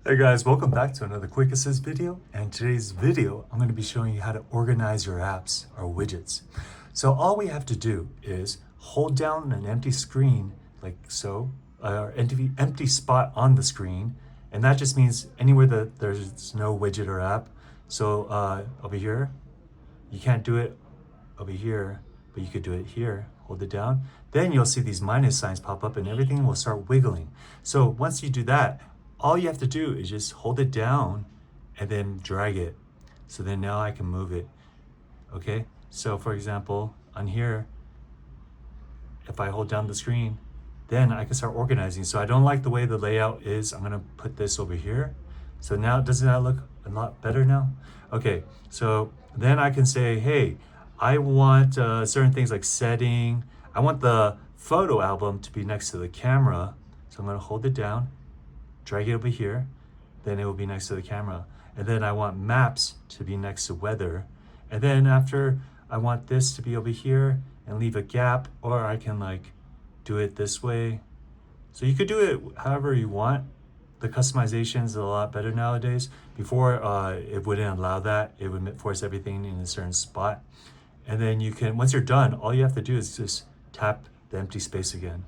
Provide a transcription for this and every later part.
Hey guys, welcome back to another Quick Assist video. And today's video, I'm going to be showing you how to organize your apps or widgets. So all we have to do is hold down an empty screen like so, or empty spot on the screen. And that just means anywhere that there's no widget or app. So over here, you can't do it over here, but you could do it here. Hold it down. Then you'll see these minus signs pop up and everything will start wiggling. So once you do that, all you have to do is just hold it down and then drag it. So then now I can move it. Okay, so for example, on here, if I hold down the screen, then I can start organizing. So I don't like the way the layout is. I'm gonna put this over here. So now, doesn't that look a lot better now? Okay, so then I can say, hey, I want certain things like setting. I want the photo album to be next to the camera. So I'm gonna hold it down, drag it over here, then it will be next to the camera. And then I want maps to be next to weather. And then after, I want this to be over here and leave a gap, or I can like do it this way. So you could do it however you want. The customization is a lot better nowadays. Before, it wouldn't allow that. It would force everything in a certain spot. And then you can, once you're done, all you have to do is just tap the empty space again.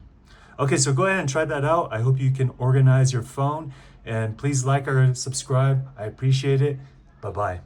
Okay, so go ahead and try that out. I hope you can organize your phone, and please like or subscribe. I appreciate it. Bye-bye.